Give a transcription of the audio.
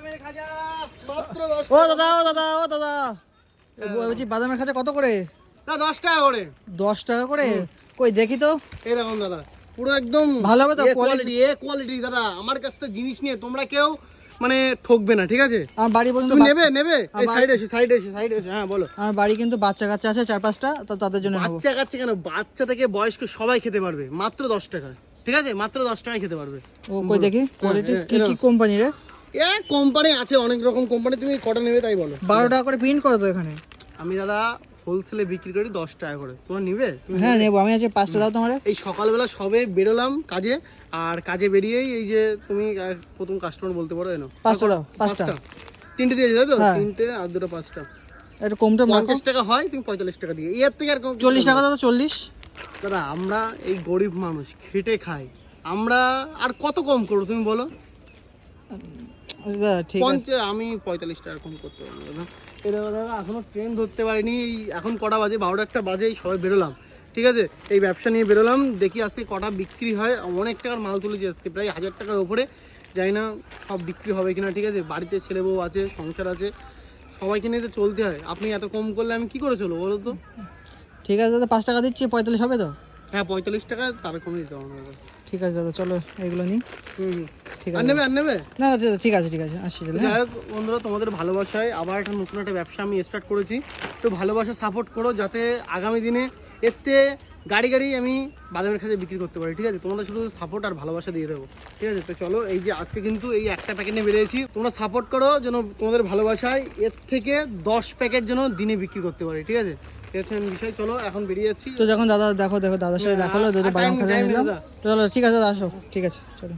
বাদামের খাজা মাত্র 10 ও দাদা বলছি বাদামের খাজা কত করে? না 10 টাকা করে। 10 টাকা করে? কই দেখি তো। এই দেখুন দাদা, পুরো একদম ভালো হবে তো? কোয়ালিটি দাদা। আমার কাছ থেকে জিনিস নিয়ে তোমরা কেউ মানে ঠকবে না, ঠিক আছে? আমার বাড়ি পর্যন্ত তুমি নেবে এই সাইডে এসে হ্যাঁ বলো। আমার বাড়ি কিন্তু বাচ্চা কাচ্চা আছে 4-5টা, তো তাদের জন্য নেবো। বাচ্চা কাচ্চা কেন, বাচ্চা থেকে বয়স্ক সবাই খেতে পারবে মাত্র 10 টাকা, ঠিক আছে? মাত্র 10 টাকায় খেতে পারবে। ও কই দেখি কোয়ালিটি কি কি কোম্পানি রে? কোম্পানি আছে অনেক রকম কোম্পানি, তুমি কটা নেবে তাই বলো। 12 টাকা করে প্রিন্ট করো তো এখানে। আমি দাদা হোলসেলে বিক্রি করি 10 টাকা করে। তোমার নিবে? হ্যাঁ নেবো, আমি আজকে 5টা দাও তোমারে। এই সকালবেলা সবে বেরোলাম কাজে, আর কাজে বেরিয়েই এই যে তুমি প্রথম কাস্টমার বলতে পারো। এনো 5টা দাও, 5টা। 3টে দিয়েছে তাই তো? হ্যাঁ। 3টে আর 2টো 5টা। একটু কমটা মাখো। 50 টাকা হয়, তুমি 45 টাকা দিয়ে। এর থেকে আর 40 টাকা দাও, 40। দাদা আমরা এই গরিব মানুষ খেটে খাই, আমরা আর কত কম করবো তুমি বলো? দাদা ঠিক আছে। আমি 45 টাকা কম করতে পারবো দাদা। এটা দাদা এখনো ট্রেন ধরতে পারিনি। এখন কটা বাজে? 12টা একটা বাজে। সবাই বেরোলাম, ঠিক আছে? এই ব্যবসা নিয়ে বেরোলাম, দেখি আজকে কটা বিক্রি হয়। অনেক টাকার মাল তুলেছি আজকে, প্রায় 1000 টাকার উপরে। জানি না সব বিক্রি হবে কিনা, ঠিক আছে? বাড়িতে ছেলে বউ আছে, সংসার আছে, সবাইকে নিয়ে তো চলতে হয়। আপনি এত কম করলে আমি কি করে চলবো বলো তো? ঠিক আছে দাদা, 5 টাকা দিচ্ছি, 45 হবে তো? হ্যাঁ 45 টাকা, তার কমে দিতে হবে না দাদা। ঠিক আছে দাদা, চলো এগুলো নিই। ঠিক আর আছে। নেবে? না দাদা ঠিক আছে আসছি তাহলে। যাই হোক বন্ধুরা, তোমাদের ভালোবাসায় আবার একটা নতুন একটা ব্যবসা আমি স্টার্ট করেছি। তো ভালোবাসা সাপোর্ট করো, যাতে আগামী দিনে এতে গাড়ি আমি বাদামের কাছে বিক্রি করতে পারি, ঠিক আছে? তোমরা শুধু সাপোর্ট আর ভালোবাসা দিয়ে দেবো, ঠিক আছে? তো চলো, এই যে আজকে কিন্তু এই একটা প্যাকেট নিয়ে বেরিয়েছি। তোমরা সাপোর্ট করো যেন তোমাদের ভালোবাসায় এর থেকে 10 প্যাকেট যেন দিনে বিক্রি করতে পারি, ঠিক আছে? ঠিক আছে বিষয়। চলো এখন বেরিয়ে যাচ্ছি। তো যখন দাদা দেখো দাদার সাথে দেখা হলো, দুটো বাদাম খাজা নিলাম। চলো ঠিক আছে দাদা, আসো। ঠিক আছে চলো।